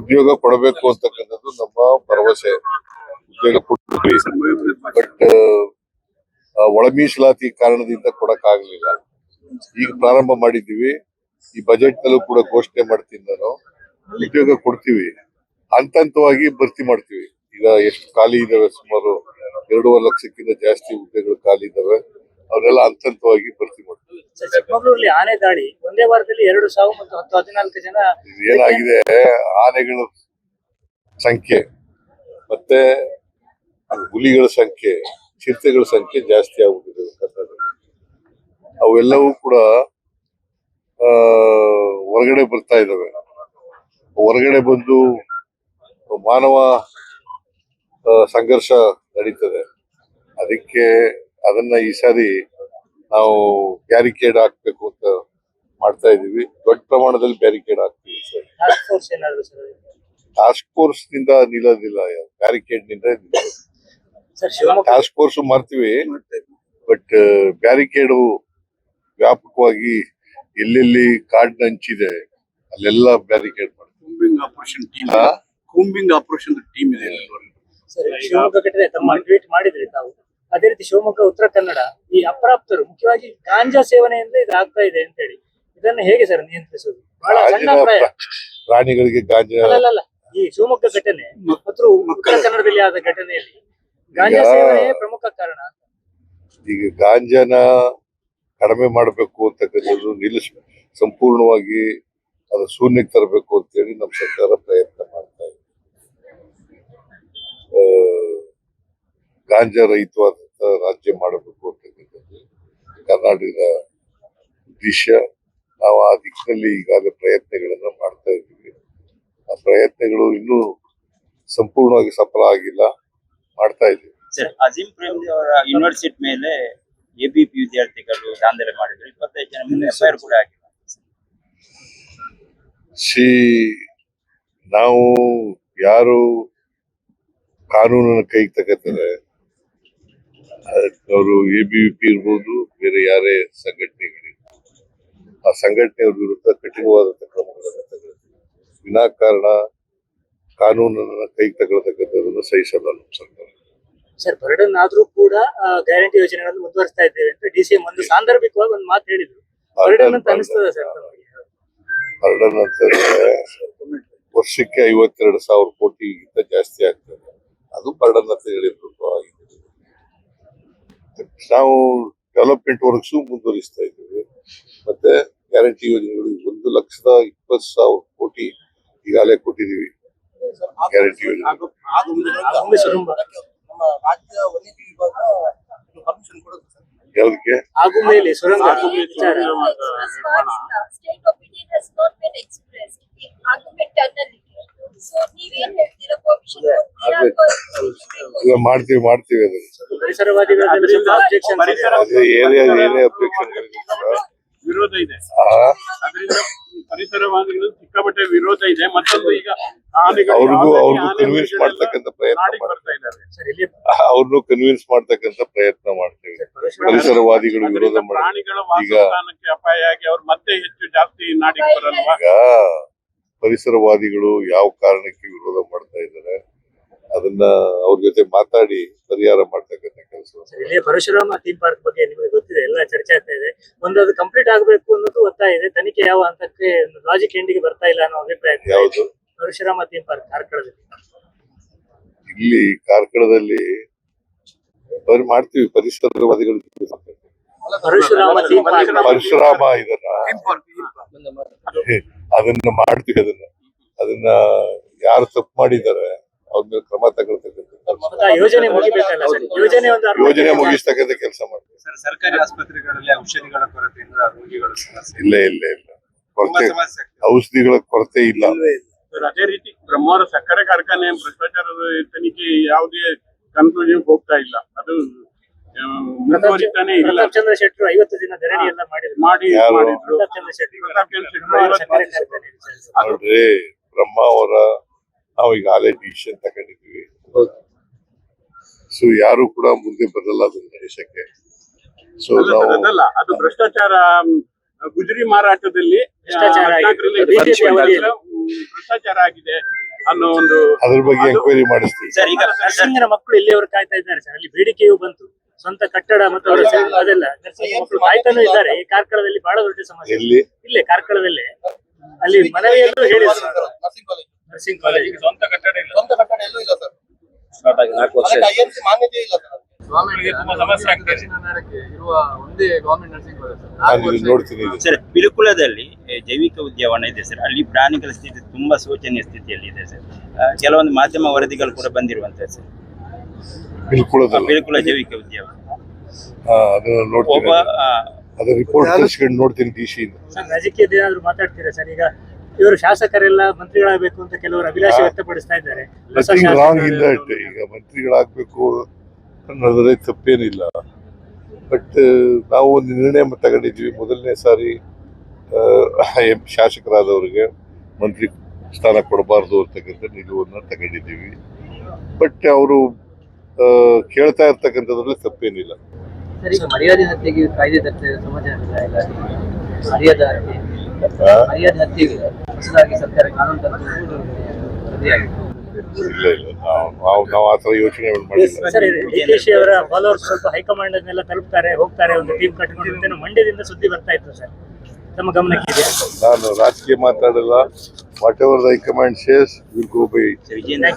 ಉದ್ಯೋಗ ಕೊಡಬೇಕು ಅಂತಕ್ಕಂಥದ್ದು ನಮ್ಮ ಭರವಸೆ. ಉದ್ಯೋಗ ಕೊಡ್ತೀವಿ, ಬಟ್ ಒಳ ಮೀಸಲಾತಿ ಕಾರಣದಿಂದ ಕೊಡಕ್ಕಾಗ್ಲಿಲ್ಲ. ಈಗ ಪ್ರಾರಂಭ ಮಾಡಿದ್ದೀವಿ. ಈ ಬಜೆಟ್ ನಲ್ಲೂ ಕೂಡ ಘೋಷಣೆ ಮಾಡ್ತೀನಿ ನಾನು. ಉದ್ಯೋಗ ಕೊಡ್ತೀವಿ, ಹಂತ ಹಂತವಾಗಿ ಭರ್ತಿ ಮಾಡ್ತೀವಿ. ಈಗ ಎಷ್ಟು ಖಾಲಿ ಇದಾವೆ, ಸುಮಾರು 2.5 ಲಕ್ಷಕ್ಕಿಂತ ಜಾಸ್ತಿ ಹುದ್ದೆಗಳು ಖಾಲಿ ಇದಾವೆ. ಅವರೆಲ್ಲ ಹಂತ ಹಂತವಾಗಿ ಭರ್ತಿ ಮಾಡ್ತೀವಿ. ಚಿಕ್ಕಮಗಳೂರಲ್ಲಿ ಆನೆ ದಾಳಿ ಒಂದೇ ವಾರದಲ್ಲಿ 2 ಸಾವು ಮತ್ತು 14 ಜನ. ಏನಾಗಿದೆ, ಆನೆಗಳ ಸಂಖ್ಯೆ ಮತ್ತೆ ಹುಲಿಗಳ ಸಂಖ್ಯೆ, ಚಿರತೆಗಳ ಸಂಖ್ಯೆ ಜಾಸ್ತಿ ಆಗ್ಬಿಟ್ಟಿದೆ ಕರ್ನಾಟಕದಲ್ಲಿ. ಅವೆಲ್ಲವೂ ಕೂಡ ಹೊರಗಡೆ ಬರ್ತಾ ಇದಾವೆ. ಹೊರಗಡೆ ಬಂದು ಮಾನವ ಸಂಘರ್ಷ ನಡೀತದೆ. ಅದಕ್ಕೆ ಅದನ್ನ ಈ ಸಾರಿ ನಾವು ಬ್ಯಾರಿಕೇಡ್ ಹಾಕ್ಬೇಕು ಅಂತ ಮಾಡ್ತಾ ಇದೀವಿ. ದೊಡ್ಡ ಪ್ರಮಾಣದಲ್ಲಿ ಬ್ಯಾರಿಕೇಡ್ ಹಾಕ್ತೀವಿ ಸರ್. ಟಾಸ್ಕ್ ಫೋರ್ಸ್ ನಿಂದ ನಿಲ್ಲೋದಿಲ್ಲ, ಬ್ಯಾರಿಕೇಡ್ ನಿಂದ ಟಾಸ್ಕ್ ಫೋರ್ಸ್ ಮಾಡ್ತೀವಿ, ಬಟ್ ಬ್ಯಾರಿಕೇಡು ವ್ಯಾಪಕವಾಗಿ ಎಲ್ಲೆಲ್ಲಿ ಕಾಡಿನ ಹಂಚಿದೆ ಅಲ್ಲೆಲ್ಲ ಬ್ಯಾರಿಕೇಡ್ ಮಾಡ್ತೀವಿ. ಕೂಂಬಿಂಗ್ ಆಪರೇಷನ್ ಟೀಮ್ ಇದೆ. ಶಿವಮೊಗ್ಗ ಘಟನೆ ತಮ್ಮ ಟ್ವೀಟ್ ಮಾಡಿದ್ರಿ ತಾವು. ಅದೇ ರೀತಿ ಶಿವಮೊಗ್ಗ, ಉತ್ತರ ಕನ್ನಡ ಈ ಅಪ್ರಾಪ್ತರು ಮುಖ್ಯವಾಗಿ ಗಾಂಜಾ ಸೇವನೆಯಿಂದ ಇದಾಗ್ತಾ ಇದೆ ಅಂತ ಹೇಳಿ, ಇದನ್ನ ಹೇಗೆ ಸರ್ ನಿಯಂತ್ರಿಸುವುದು? ಬಹಳ ಸಣ್ಣ ಪ್ರಾಯ ಪ್ರಾಣಿಗಳಿಗೆ ಗಾಂಜಾ ಅಲ್ಲ. ಈ ಶಿವಮೊಗ್ಗ ಘಟನೆ ಮತ್ತು ಉತ್ತರ ಕನ್ನಡದಲ್ಲಿ ಆದ ಘಟನೆಯಲ್ಲಿ ಗಾಂಜಾ ಸೇವನೆ ಪ್ರಮುಖ ಕಾರಣ. ಈಗ ಗಾಂಜಾನ ಕಡಿಮೆ ಮಾಡಬೇಕು ಅಂತಕ್ಕಂಥದ್ದು ಸಂಪೂರ್ಣವಾಗಿ ಅದು ಶೂನ್ಯಕ್ಕೆ ತರಬೇಕು ಅಂತೇಳಿ ನಮ್ಮ ಸರ್ಕಾರ ಪ್ರಯತ್ನ ಮಾಡ್ತಾ ಇದೆ. ಗಾಂಜಾ ರಹಿತವಾದಂತ ರಾಜ್ಯ ಮಾಡಬೇಕು ಅಂತಕ್ಕಂಥದ್ದು ಕರ್ನಾಟಕದ ಉದ್ದೇಶ. ನಾವು ಆ ದಿಕ್ಕಿನಲ್ಲಿ ಈಗಾಗಲೇ ಪ್ರಯತ್ನಗಳನ್ನ ಮಾಡ್ತಾ ಇದ್ದೀವಿ. ಆ ಪ್ರಯತ್ನಗಳು ಇನ್ನೂ ಸಂಪೂರ್ಣವಾಗಿ ಸಫಲ ಆಗಿಲ್ಲ, ಮಾಡ್ತಾ ಇದ್ದೀವಿ. ಸರ್, ಅಜೀಂ ಪ್ರೇಮ್ಜಿ ಅವರ ಯೂನಿವರ್ಸಿಟಿ ಮೇಲೆ ಎಬಿಪಿ ವಿದ್ಯಾರ್ಥಿಗಳು ದಾಂಧಲೆ ಮಾಡಿದ್ರು. 25 ಜನ ಮೇಲೆ ಎಫ್ಐಆರ್ ಕೂಡ ಆಗಿಲ್ಲ. ನಾವು ಯಾರು ಕಾನೂನನ್ನ ಕೈಗೆ ತಗೋತಾರೆ, ಅವರು ಎಬಿವಿಪಿ ಇರ್ಬೋದು, ಬೇರೆ ಯಾರೇ ಸಂಘಟನೆಗಳಿರ್ಬೋದು, ಆ ಸಂಘಟನೆಯವ್ರ ವಿರುದ್ಧ ಕಠಿಣವಾದಂತ ಕ್ರಮಗಳನ್ನು ತಗೊಳ್ತೀವಿ. ವಿನಾಕಾರಣ ಕಾನೂನನ್ನ ಕೈಗೆ ತಗೊಳ್ತಕ್ಕಂಥದ್ದನ್ನು ಸಹಿಸಲ್ಲ ನಮ್ಮ ಸರ್ಕಾರ. ಸರ್, ಬರ್ಡನ್ ಆದ್ರೂ ಕೂಡ ಗ್ಯಾರಂಟಿ ಯೋಜನೆಗಳನ್ನು ಮುಂದುವರಿಸ್ತಾ ಇದ್ದೇವೆ ಅಂತ ಡಿಸಿಎಂ ಒಂದು ಸಾಂದರ್ಭಿಕವಾಗಿ ಒಂದು ಮಾತು ಹೇಳಿದ್ರು. ಬರ್ಡನ್ ಅಂತ ಅನಿಸ್ತದ ಸರ್? ಬರ್ಡನ್ ಅಂತಂದ್ರೆ ವರ್ಷಕ್ಕೆ 52,000 ಕೋಟಿಗಿಂತ ಜಾಸ್ತಿ ಆಗ್ತದೆ. ಅದು ಬರ್ಡನ್ ಅಂತ ಹೇಳಿದ್ರು. ನಾವು ಡೆವಲಪ್ಮೆಂಟ್ ವರ್ಕ್ಸ್ ಮುಂದುವರಿಸ್ತಾ ಇದ್ದೀವಿ. ಮತ್ತೆ ಗ್ಯಾರಂಟಿ ಯೋಜನೆಗಳು 1,20,000 ಕೋಟಿ ಈಗಾಗಲೇ ಕೊಟ್ಟಿದ್ದೀವಿ. ಗ್ಯಾರಂಟಿ ಯೋಜನೆ ಯಾವುದಕ್ಕೆ? ಆಗುಂಬೆಯಲ್ಲಿ ಸುರಂಗ ಮಾಡ್ತೀವಿ ಅದನ್ನು. ಏನೇ ಅಬ್ಜೆಕ್ಷನ್ ವಿರೋಧ ಇದೆ, ಅದರಿಂದ ಪರಿಸರವಾದಿಗಳು ಸಿಕ್ಕಾಪಟ್ಟೆ ವಿರೋಧ ಇದೆ. ಮತ್ತೊಂದು ಈಗ ಅವ್ರಿಗೂ ಕನ್ವಿನ್ಸ್ ಮಾಡ್ತಕ್ಕಂಥ ಪ್ರಯತ್ನ ಅವ್ರನ್ನು ಕನ್ವಿನ್ಸ್ ಮಾಡ್ತಕ್ಕಂಥ ಪ್ರಯತ್ನ ಮಾಡ್ತೀವಿ. ಪರಿಸರವಾದಿಗಳು ವಿರೋಧ ಪ್ರಾಣಿಗಳ ವಾಸಸ್ಥಾನಕ್ಕೆ ಅಪಾಯ ಆಗಿ ಅವ್ರು ಮತ್ತೆ ಹೆಚ್ಚು ಜಾಸ್ತಿ ನಾಡಿಗೆ ಬರಲ್ವಾ? ಈಗ ಪರಿಸರವಾದಿಗಳು ಯಾವ ಕಾರಣಕ್ಕೆ ವಿರೋಧ ಮಾಡ್ತಾ ಇದ್ದಾರೆ ಅದನ್ನ ಅವ್ರ ಜೊತೆ ಮಾತಾಡಿ ಪರಿಹಾರ ಮಾಡ್ತಕ್ಕಂಥ ಕೆಲಸ. ಇಲ್ಲಿ ಪರಶುರಾಮ ಥೀಮ್ ಪಾರ್ಕ್ ಬಗ್ಗೆ ನಿಮಗೆ ಗೊತ್ತಿದೆ, ಎಲ್ಲ ಚರ್ಚೆ ಆಗ್ತಾ ಇದೆ. ಒಂದು ಅದು ಕಂಪ್ಲೀಟ್ ಆಗಬೇಕು ಅನ್ನೋದು ಒತ್ತಾಯ ಇದೆ. ತನಿಖೆ ಯಾವ ಹಂತಕ್ಕೆ ಲಾಜಿಕ್ ಎಂಡಿಗೆ ಬರ್ತಾ ಇಲ್ಲ ಅನ್ನೋ ಅಭಿಪ್ರಾಯ. ಯಾವುದು? ಪರಶುರಾಮ ಥೀಮ್ ಪಾರ್ಕ್ ಕಾರ್ಕಳದಲ್ಲಿ. ಇಲ್ಲಿ ಕಾರ್ಕಳದಲ್ಲಿ ಅವ್ರು ಮಾಡ್ತೀವಿ. ಪರಿಸರವಾದಿಗಳು ಪರಶುರಾಮ ಅದನ್ನ ಮಾಡ್ತೀವಿ. ಅದನ್ನ ಯಾರು ತಪ್ಪು ಮಾಡಿದ್ದಾರೆ ಅವ್ರ ಮೇಲೆ ಕ್ರಮ ತಗೊಳ್ತಕ್ಕಂಥ ಯೋಜನೆ ಮುಗಿಸ್ತಕ್ಕಂಥ ಕೆಲಸ ಮಾಡ್ತೀವಿ. ಸರ್ಕಾರಿ ಆಸ್ಪತ್ರೆಗಳಲ್ಲಿ ಔಷಧಿಗಳ ಕೊರತೆಯಿಂದ ರೋಗಿಗಳು ಇಲ್ಲ ಕೊರತೆ, ಔಷಧಿಗಳ ಕೊರತೆ ಇಲ್ಲ. ಅದೇ ರೀತಿ ಬ್ರಹ್ಮಾವರ ಸಕ್ಕರೆ ಕಾರ್ಖಾನೆ ಭ್ರಷ್ಟಾಚಾರದ ತನಿಖೆ ಯಾವುದೇ ಕನ್ಕ್ಲೂಷನ್ ಹೋಗ್ತಾ ಇಲ್ಲ. ಅದು ಮುಂದುವರಿತಾನೆ ಇಲ್ಲ. ಪ್ರತಾಪ್ ಚಂದ್ರ ಶೆಟ್ಟರು 50 ದಿನ ಧರಣಿ ಎಲ್ಲ ಮಾಡಿದ್ರು. ನೋಡ್ರಿ, ಬ್ರಹ್ಮಾವರ ನಾವು ಈಗಾಗಲೇ ಡಿಸಿಷನ್ ತಗೊಂಡಿದ್ವಿ. ಸೊ ಯಾರು ಕೂಡ ಮುಂದೆ ಬರಲ್ಲ ಅದನ್ನ ನಡೆಸಕ್ಕೆ. ಸೊ ಅದು ಭ್ರಷ್ಟಾಚಾರ ಗುಜರಿ ಮಾರಾಟದಲ್ಲಿ ಭ್ರಷ್ಟಾಚಾರ ಆಗಿದೆ. 14ರಿಂದ BJP ಅವಧಿಯಲ್ಲಿ. ಭ್ರಷ್ಟಾಚಾರ ಆಗಿದೆ ಅನ್ನೋ ಒಂದು ಅದ್ರ ಬಗ್ಗೆ ಎಂಕ್ವೈರಿ ಮಾಡಿಸ್ತೀವಿ. ಸರ್ ಈಗ ನರ್ಸಿಂಗ್ನ ಮಕ್ಕಳು ಇಲ್ಲಿಯವರು ಕಾಯ್ತಾ ಇದ್ದಾರೆ ಸರ್. ಅಲ್ಲಿ ಬೇಡಿಕೆಯೂ ಬಂತು, ಸ್ವಂತ ಕಟ್ಟಡ ಮತ್ತು ಅವರ ಅದೆಲ್ಲ ನರ್ಸಿಂಗ್ ಮಕ್ಕಳು ಕಾಯ್ತಾನೂ ಇದ್ದಾರೆ. ಈ ಕಾರ್ಕಳದಲ್ಲಿ ಬಹಳ ದೊಡ್ಡ ಸಮಸ್ಯೆ. ಎಲ್ಲಿ ಇಲ್ಲೇ ಕಾರ್ಕಳದಲ್ಲೇ ಅಲ್ಲಿ ಮನವಿಯಲ್ಲೂ ಹೇಳಿದ್ರು. ನರ್ಸಿಂಗ್ ಕಾಲೇಜ್ ಸ್ವಂತ ಕಟ್ಟಡ ಇಲ್ಲ. ಎಲ್ಲೂ ಇಲ್ಲ ಸರ್. ಅದಕ್ಕೆ IMC ಮಾನ್ಯತೆ ಇಲ್ಲ ಸರ್. ಸ್ವಾಮಿಗಳಿಗೆ ತುಂಬಾ ಸಮಸ್ಯೆ ಆಗ್ತದೆ. ಇರುವ ಒಂದೇ ಗವರ್ಮೆಂಟ್ ನರ್ಸಿಂಗ್ ಕಾಲೇಜ್ ಸರ್. ನಾನು ಇದನ್ನ ನೋಡ್ತೀನಿ ಇದು. ಸರ್ ಪಿಲಿಕುಳದಲ್ಲಿ ಜೈವಿಕ ಉದ್ಯಾನವನ ಇದೆ ಸರ್. ಅಲ್ಲಿ ಪ್ರಾಣಿಗಳ ಸ್ಥಿತಿ ತುಂಬಾ ಶೋಚನೀಯ ಸ್ಥಿತಿಯಲ್ಲಿ ಇದೆ ಸರ್. ಕೆಲವೊಂದು ಮಾಧ್ಯಮ ವರದಿಗಳು ಕೂಡ ಬಂದಿರುವಂತದ್ದು ಸರ್. ಬಿಲ್ಕುಳದಲ್ಲ. ಪಿಲಿಕುಳ ಜೈವಿಕ ಉದ್ಯಾನವನ ಅದನ್ನ ನೋಡ್ತೀನಿ. ಒಬ್ಬ ಅದ್ರ ರಿಪೋರ್ಟ್ ತರಿಸ್ಕೊಂಡು ನೋಡ್ತೀನಿ DC ಇಂದ. ಸರ್, ರಾಜಕೀಯದ ಏನಾದ್ರು ಮಾತಾಡ್ತೀರಾ ಸರ್? ಈಗ ಇವರು ಶಾಸಕರೆಲ್ಲ ಮಂತ್ರಿಗಳಾಗಬೇಕು ಅಂತ ಕೆಲವರು ಅಭಿಲಾಷೆ ವ್ಯಕ್ತಪಡಿಸ್ತಾ ಇದ್ದಾರೆ. ಹೊಸ ನಥಿಂಗ್ ರಾಂಗ್ ಇನ್ ಶಾಸಕರು- ದಟ್. ಈಗ ಮಂತ್ರಿಗಳಾಗಬೇಕು ಅನ್ನೋದ್ರಲ್ಲಿ ತಪ್ಪೇನಿಲ್ಲ. ಬಟ್ ನಾವು ಒಂದು ನಿರ್ಣಯ ತಗೊಂಡಿದ್ವಿ. ಮೊದಲನೇ ಸಾರಿ ಶಾಸಕರಾದವರಿಗೆ ಮಂತ್ರಿ ಸ್ಥಾನ ಕೊಡಬಾರ್ದು ಅಂತಕ್ಕಂಥ ನಿಲುವನ್ನು ತಗೊಂಡಿದ್ದೀವಿ. ಬಟ್ ಅವರು ಕೇಳ್ತಾ ಇರ್ತಕ್ಕಂಥದ್ರಲ್ಲಿ ತಪ್ಪೇನಿಲ್ಲ. ಸರ್, ಈಗ ಮರ್ಯಾದೆ ಹತ್ಯೆಗೆ ಕಾಯ್ದೆ ತರ್ತಾ ಇದೆ ಸಮಾಜ ಇಲ್ಲ. ಮರ್ಯಾದೆ ಹತ್ಯೆ, ಮರ್ಯಾದೆ ಹತ್ಯೆಗೆ ಹೊಸದಾಗಿ ಸರ್ಕಾರ ಕಾನೂನು ತರಲು ವರದಿಯಾಗಿದೆ. ಇಲ್ಲ ನಾವು ಆ ಥರ ಯೋಚನೆಗಳು ಮಾಡಿಲ್ಲ. ಸರ್, DKಶಿ ಅವರ ಫಾಲೋವರ್ಸ್ ಸ್ವಲ್ಪ ಹೈಕಮಾಂಡ್ ಅನ್ನೆಲ್ಲ ತಲುಪ್ತಾರೆ, ಹೋಗ್ತಾರೆ, ಒಂದು ಟೀಮ್ ಕಟ್ಕೊಂಡು ಮಂಡ್ಯದಿಂದ ಸುದ್ದಿ ಬರ್ತಾ ಇತ್ತು ಸರ್. ತಮ್ಮ ಗಮನಕ್ಕೆ ಇದೆಯಾ? ನಾನು ರಾಜಕೀಯ ಮಾತಾಡಲ್ಲ. What ever the high command says will go by. Vijayendra